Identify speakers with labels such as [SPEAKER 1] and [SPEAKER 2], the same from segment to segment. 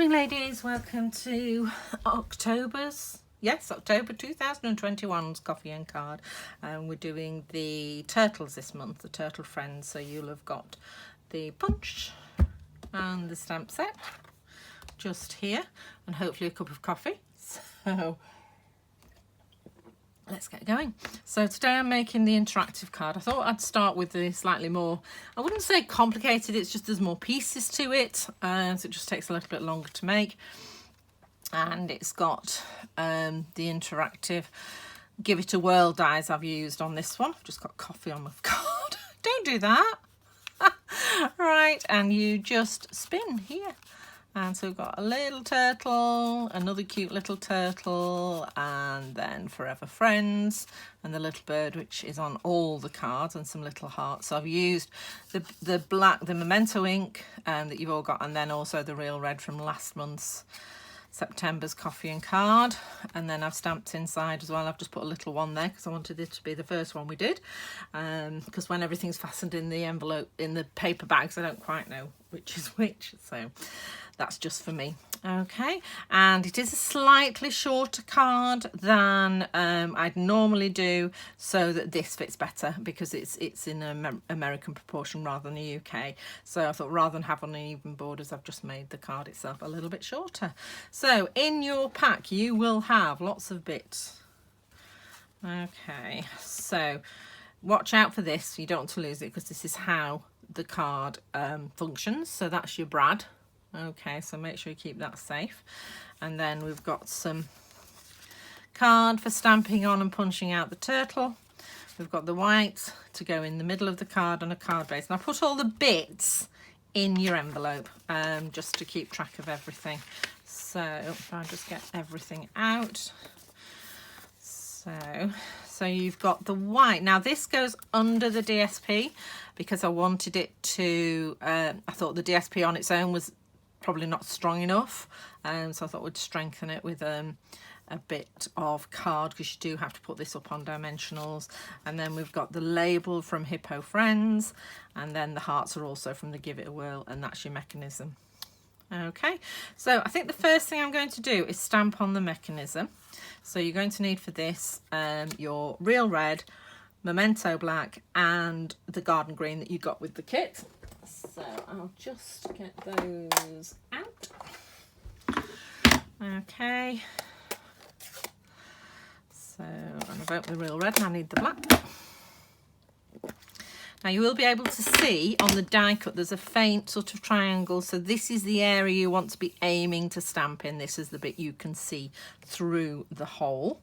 [SPEAKER 1] morning, ladies. Welcome to October 2021's Coffee and Card. We're doing the turtles this month, the turtle friends. So you'll have got the punch and the stamp set just here, and hopefully a cup of coffee. So let's get going. So today I'm making the interactive card. I thought I'd start with the slightly more, I wouldn't say complicated, it's just there's more pieces to it, so it just takes a little bit longer to make. And it's got the interactive give it a whirl dies I've used on this one. I've just got coffee on my card. Don't do that. Right, and you just spin here. And so we've got a little turtle, another cute little turtle, and then Forever Friends, and the little bird, which is on all the cards, and some little hearts. So I've used the Memento ink that you've all got, and then also the Real Red from last month's September's Coffee and Card. And then I've stamped inside as well. I've just put a little one there because I wanted it to be the first one we did. Because when everything's fastened in the envelope, in the paper bags, I don't quite know which is which. So that's just for me. Okay, and it is a slightly shorter card than I'd normally do, so that this fits better because it's in an American proportion rather than the UK. So I thought rather than have uneven borders, I've just made the card itself a little bit shorter. So in your pack you will have lots of bits. Okay, so watch out for this. You don't want to lose it because this is how the card functions. So that's your brad. Okay, so make sure you keep that safe. And then we've got some card for stamping on and punching out the turtle. We've got the white to go in the middle of the card and a card base. And I put all the bits in your envelope just to keep track of everything. So if I just get everything out. So you've got the white. Now this goes under the DSP because I wanted it to, I thought the DSP on its own was probably not strong enough, so I thought we'd strengthen it with a bit of card, because you do have to put this up on dimensionals. And then we've got the label from Hippo Friends, and then the hearts are also from the Give It a Whirl, and that's your mechanism. Okay, so I think the first thing I'm going to do is stamp on the mechanism. So you're going to need for this your Real Red, Memento Black, and the Garden Green that you got with the kit. So I'll just get those out. Okay. So I've opened the Real Red and I need the black. Now you will be able to see on the die cut there's a faint sort of triangle. So this is the area you want to be aiming to stamp in. This is the bit you can see through the hole.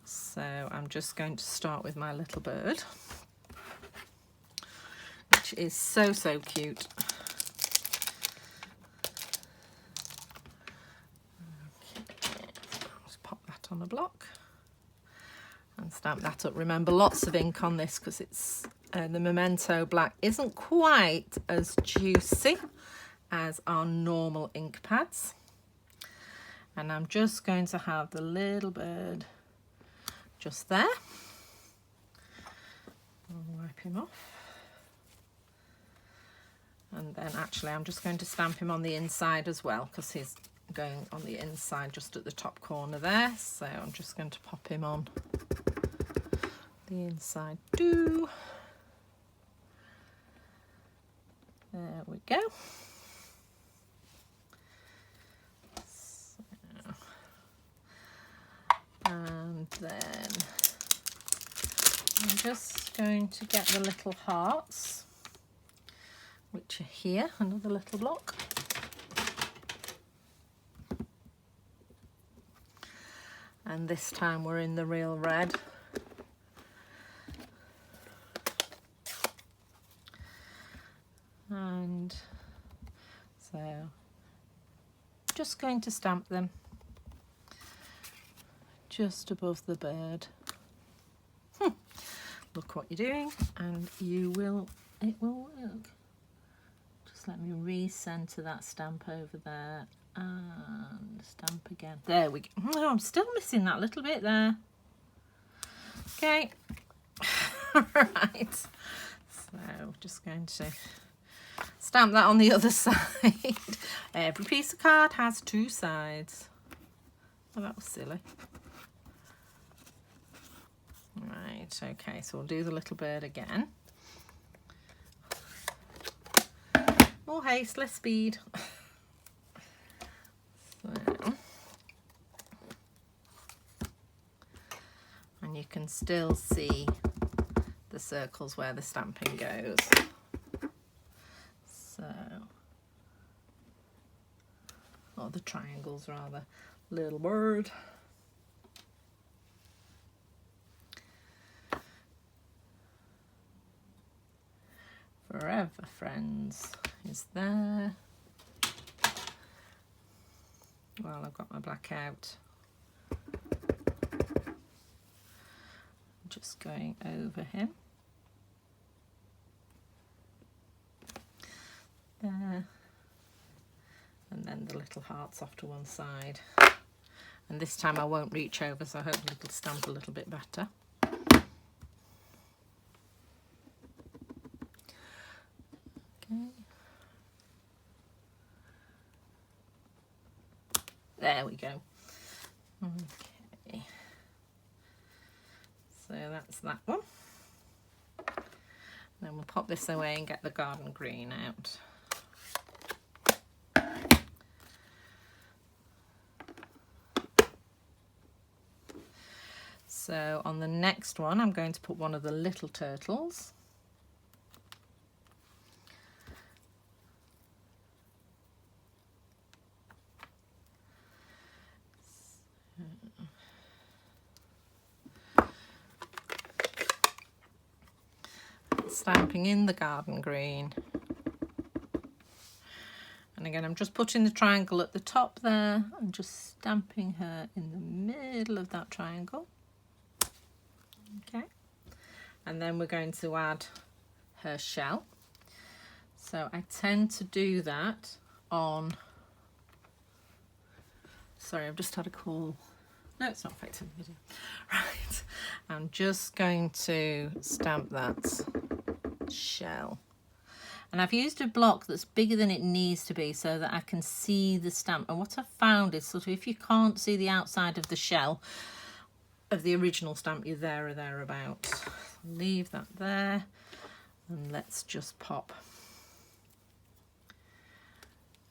[SPEAKER 1] So I'm just going to start with my little bird, which is so cute. Okay, let's pop that on a block and stamp that up. Remember, lots of ink on this because it's the Memento Black isn't quite as juicy as our normal ink pads. And I'm just going to have the little bird just there. I'll wipe him off. And then actually I'm just going to stamp him on the inside as well, because he's going on the inside just at the top corner there. So I'm just going to pop him on the inside too. There we go. So, and then I'm just going to get the little hearts, which are here, another little block. And this time we're in the Real Red. And so just going to stamp them just above the bird. Look what you're doing, and it will work. Just let me recenter that stamp over there and stamp again. There we go. Oh, I'm still missing that little bit there. Okay. Right. So just going to Stamp that on the other side. Every piece of card has two sides. Oh, that was silly. Right, okay, so we'll do the little bird again. More haste, less speed. So, and you can still see the circles where the stamping goes. So, or the triangles rather. Little bird. Forever Friends is there. Well, I've got my black out. Just going over him. There. And then the little hearts off to one side. And this time I won't reach over, so hopefully it'll stamp a little bit better. Okay. There we go. Okay. So that's that one. Then we'll pop this away and get the garden green out. So on the next one, I'm going to put one of the little turtles. Stamping in the garden green. And again, I'm just putting the triangle at the top there and just stamping her in the middle of that triangle. Okay. And then we're going to add her shell. So I tend to do that on... Sorry, I've just had a call. No, it's not affecting the video. Right. I'm just going to stamp that shell. And I've used a block that's bigger than it needs to be so that I can see the stamp. And what I've found is sort of if you can't see the outside of the shell of the original stamp, you're there or thereabouts. Leave that there and let's just pop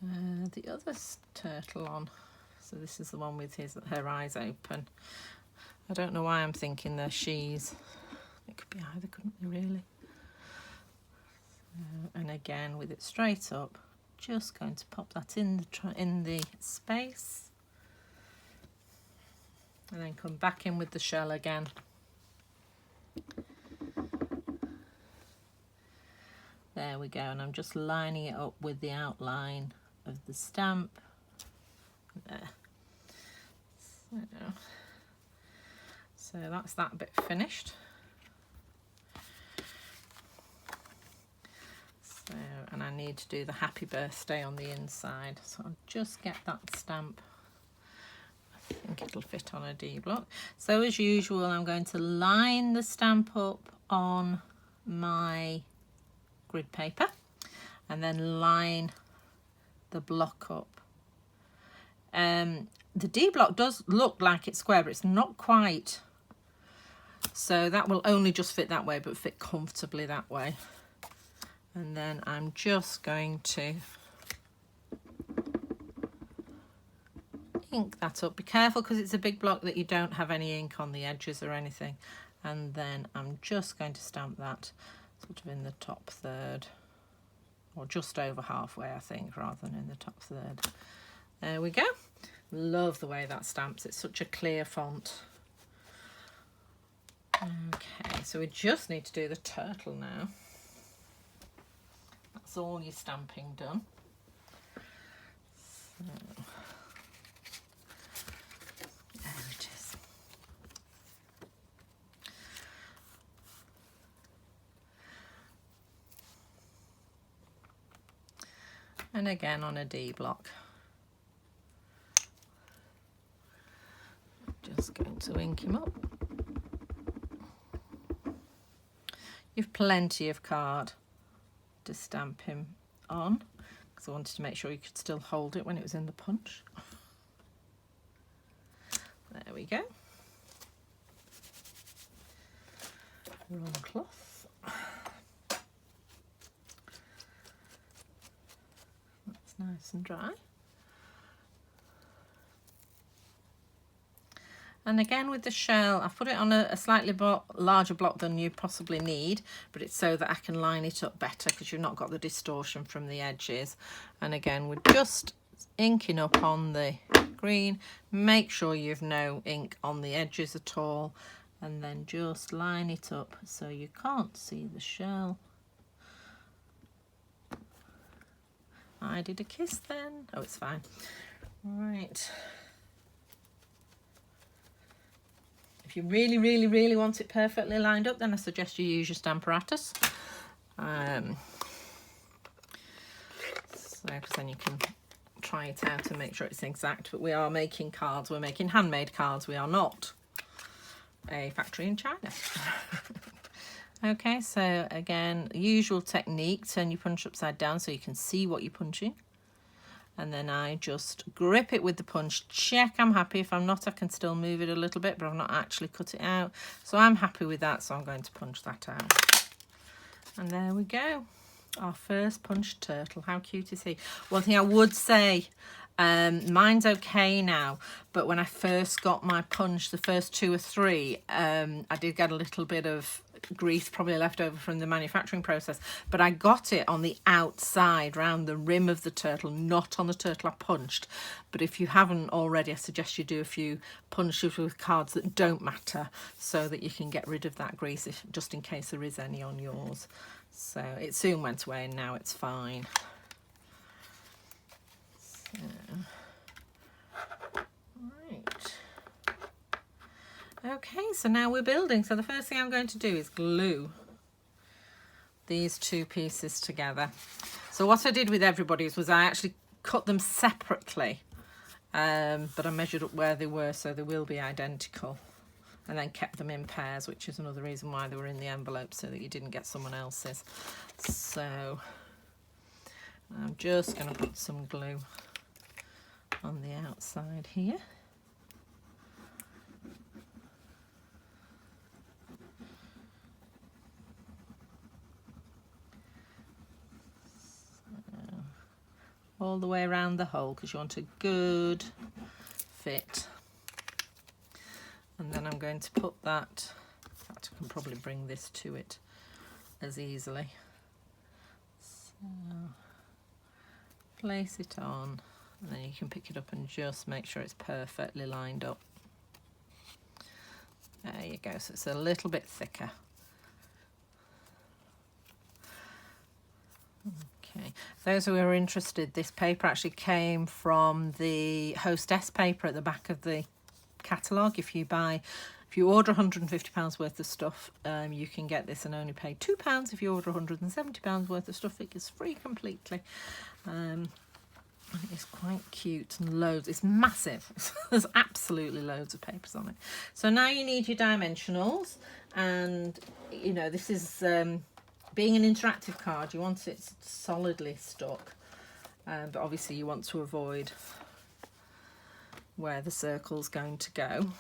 [SPEAKER 1] the other turtle on. So this is the one with her eyes open. I don't know why I'm thinking they're she's. It could be either, couldn't it really? And again, with it straight up, just going to pop that in the space, and then come back in with the shell again. There we go, and I'm just lining it up with the outline of the stamp. There. So that's that bit finished. So, and I need to do the happy birthday on the inside. So I'll just get that stamp. I think it'll fit on a D block. So as usual, I'm going to line the stamp up on my grid paper and then line the block up. The D block does look like it's square, but it's not quite. So that will only just fit that way, but fit comfortably that way. And then I'm just going to ink that up. Be careful because it's a big block that you don't have any ink on the edges or anything. And then I'm just going to stamp that sort of in the top third, or just over halfway, I think, rather than in the top third. There we go. Love the way that stamps. It's such a clear font. Okay, so we just need to do the turtle now. That's all your stamping done. So, there it is. And again on a D block. Just going to ink him up. You've plenty of card to stamp him on because I wanted to make sure you could still hold it when it was in the punch. There we go. Roll cloth. That's nice and dry. And again with the shell, I've put it on a slightly larger block than you possibly need, but it's so that I can line it up better because you've not got the distortion from the edges. And again, we're just inking up on the green. Make sure you've no ink on the edges at all, and then just line it up so you can't see the shell. I did a kiss then. Oh, it's fine. Right. If you really, really, really want it perfectly lined up, then I suggest you use your Stamparatus. Because then you can try it out and make sure it's exact. But we are making cards. We're making handmade cards. We are not a factory in China. Okay, so again, usual technique. Turn your punch upside down so you can see what you're punching. And then I just grip it with the punch, check I'm happy. If I'm not, I can still move it a little bit, but I've not actually cut it out. So I'm happy with that, so I'm going to punch that out. And there we go. Our first punched turtle. How cute is he? One thing I would say, mine's okay now, but when I first got my punch, the first 2 or 3, I did get a little bit of grease probably left over from the manufacturing process, but I got it on the outside round the rim of the turtle, not on the turtle I punched. But if you haven't already, I suggest you do a few punches with cards that don't matter so that you can get rid of that grease just in case there is any on yours. So it soon went away and now it's fine. So, right. Okay, so now we're building. So the first thing I'm going to do is glue these 2 pieces together. So what I did with everybody's was I actually cut them separately, but I measured up where they were so they will be identical, and then kept them in pairs, which is another reason why they were in the envelope, so that you didn't get someone else's. So I'm just going to put some glue on the outside here. All the way around the hole because you want a good fit. And then I'm going to put that, in fact I can probably bring this to it as easily. So place it on, and then you can pick it up and just make sure it's perfectly lined up. There you go, so it's a little bit thicker. Okay, those who are interested, this paper actually came from the Hostess paper at the back of the catalogue. If you order £150 worth of stuff, you can get this and only pay £2. If you order £170 worth of stuff, it is free completely. It's quite cute and loads. It's massive. There's absolutely loads of papers on it. So now you need your dimensionals, and you know this is being an interactive card, you want it solidly stuck, but obviously you want to avoid where the circle's going to go.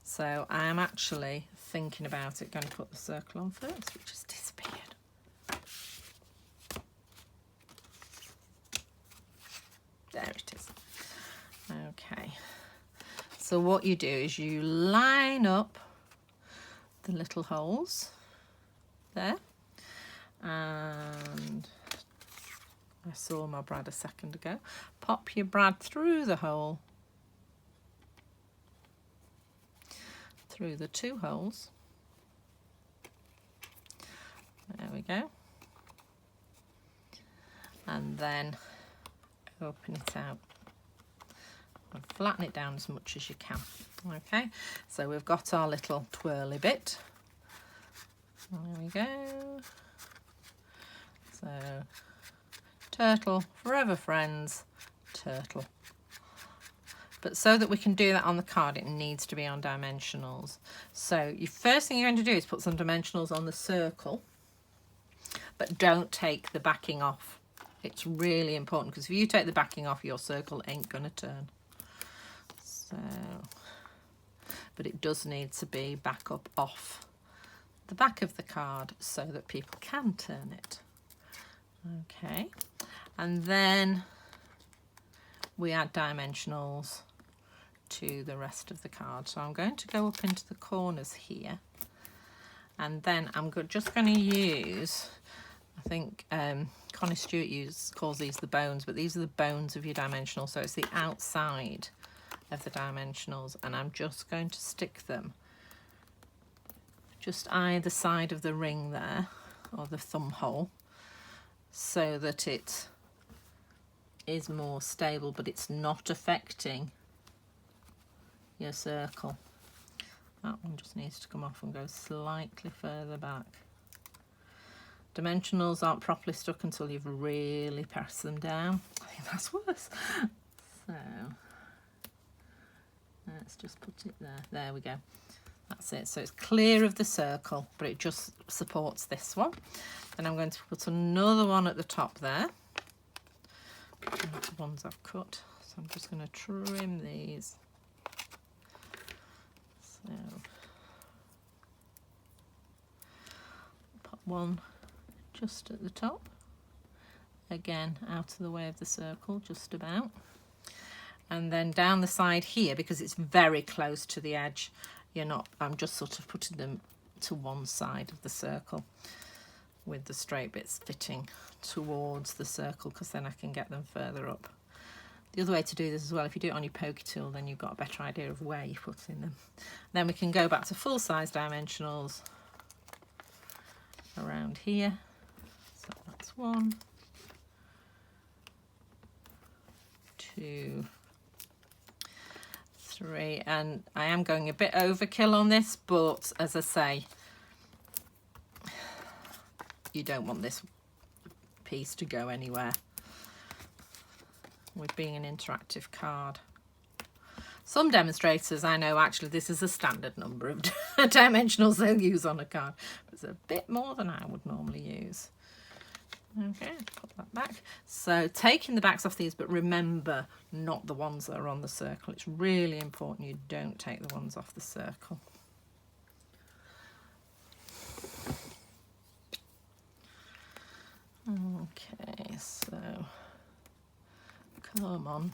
[SPEAKER 1] So I am actually thinking about it, going to put the circle on first, which has disappeared. There it is. Okay, so what you do is you line up the little holes there, and I saw my brad a second ago. Pop your brad through the hole, through the 2 holes. There we go. And then open it out and flatten it down as much as you can. Okay, so we've got our little twirly bit. There we go. So, turtle, forever friends, turtle. But so that we can do that on the card, it needs to be on dimensionals. So, your first thing you're going to do is put some dimensionals on the circle. but don't take the backing off. It's really important, because if you take the backing off, your circle ain't going to turn. So, but it does need to be back up off the back of the card so that people can turn it. Okay, and then we add dimensionals to the rest of the card. So I'm going to go up into the corners here, and then I'm just going to use, I think Connie Stewart calls these the bones, but these are the bones of your dimensional, so it's the outside of the dimensionals, and I'm just going to stick them just either side of the ring there, or the thumb hole, so that it is more stable, but it's not affecting your circle. That one just needs to come off and go slightly further back. Dimensionals aren't properly stuck until you've really pressed them down. I think that's worse. So let's just put it there. There we go. That's it. So it's clear of the circle, but it just supports this one. Then I'm going to put another one at the top there. That's the ones I've cut. So I'm just going to trim these. So put one just at the top. Again, out of the way of the circle, just about. And then down the side here, because it's very close to the edge, I'm just sort of putting them to one side of the circle with the straight bits fitting towards the circle, because then I can get them further up. The other way to do this as well, if you do it on your pokey tool, then you've got a better idea of where you're putting them. Then we can go back to full size dimensionals around here. So that's 1, 2, 3, and I am going a bit overkill on this, but as I say, you don't want this piece to go anywhere with being an interactive card. Some demonstrators, I know, actually this is a standard number of dimensionals they'll use on a card, but it's a bit more than I would normally use. Okay, put that back. So taking the backs off these, but remember, not the ones that are on the circle. It's really important you don't take the ones off the circle. Okay, so come on.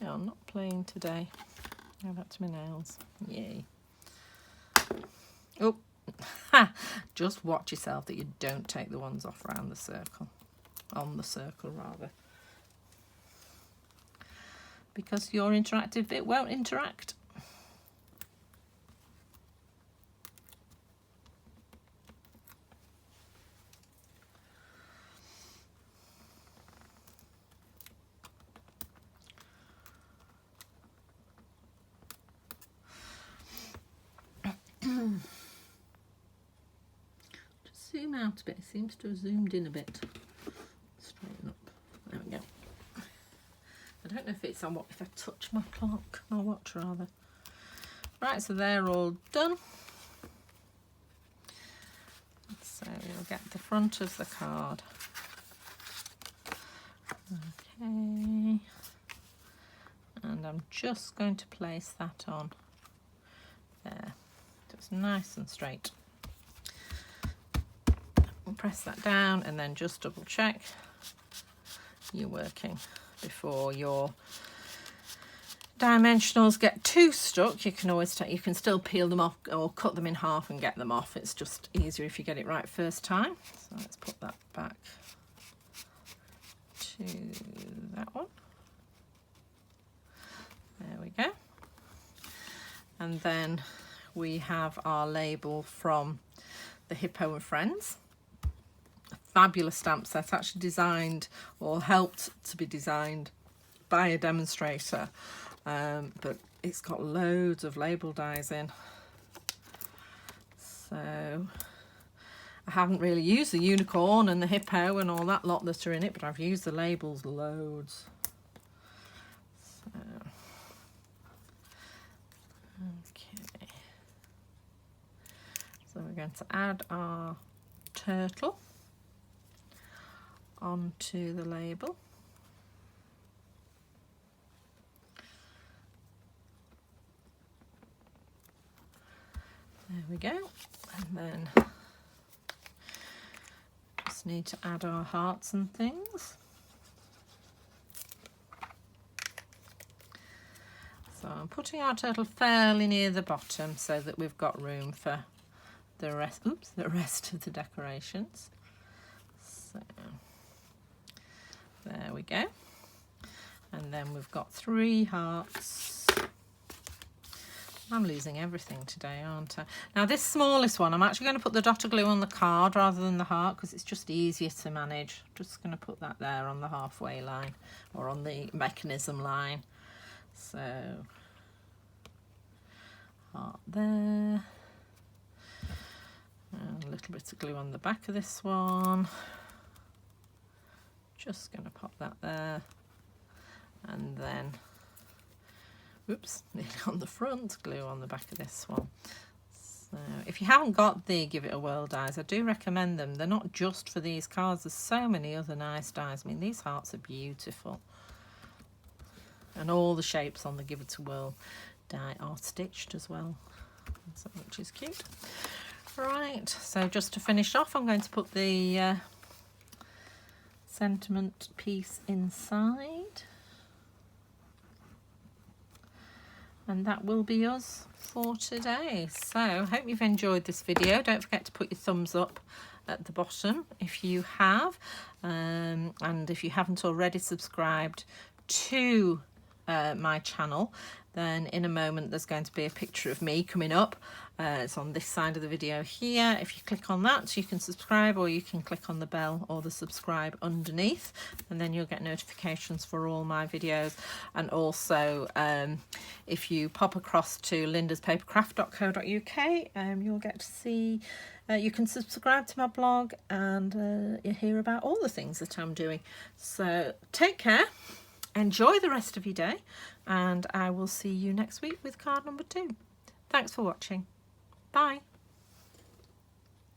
[SPEAKER 1] They are not playing today. Go back to my nails. Yay. Oh, just watch yourself that you don't take the ones off around the circle, on the circle rather, because your interactive bit won't interact. Zoom out a bit. It seems to have zoomed in a bit. Straighten up. There we go. I don't know if it's on what, if I touch my clock, my watch rather. Right, so they're all done. So we'll get the front of the card. Okay. And I'm just going to place that on there. So it's nice and straight. We'll press that down and then just double check you're working before your dimensionals get too stuck. You can always you can still peel them off or cut them in half and get them off. It's just easier if you get it right first time. So let's put that back to that one. There we go. And then we have our label from the Hippo and Friends. Fabulous stamp set, actually designed or helped to be designed by a demonstrator, but it's got loads of label dies in. So I haven't really used the unicorn and the hippo and all that lot that are in it, but I've used the labels loads. So, okay. we're going to add our turtle onto the label. There we go. And then just need to add our hearts and things. So I'm putting our turtle fairly near the bottom so that we've got room for the rest, the rest of the decorations. So there we go. And then we've got 3 hearts. I'm losing everything today, aren't I? Now this smallest one, I'm actually going to put the dot of glue on the card rather than the heart because it's just easier to manage. Just going to put that there on the halfway line or on the mechanism line. So heart there. And a little bit of glue on the back of this one. Just going to pop that there. And then, oops, nearly on the front, glue on the back of this one. So if you haven't got the Give It a Whirl dies, I do recommend them. They're not just for these cards. There's so many other nice dies. I mean, these hearts are beautiful. And all the shapes on the Give It a Whirl die are stitched as well, so, which is cute. Right, so just to finish off, I'm going to put the sentiment piece inside. And that will be us for today. So hope you've enjoyed this video. Don't forget to put your thumbs up at the bottom if you have. And if you haven't already subscribed to my channel, then in a moment there's going to be a picture of me coming up. It's on this side of the video here. If you click on that, you can subscribe, or you can click on the bell or the subscribe underneath, and then you'll get notifications for all my videos. And also if you pop across to lindaspapercraft.co.uk, you'll get to see, you can subscribe to my blog and you hear about all the things that I'm doing. So take care, enjoy the rest of your day, and I will see you next week with card number 2. Thanks for watching. Bye.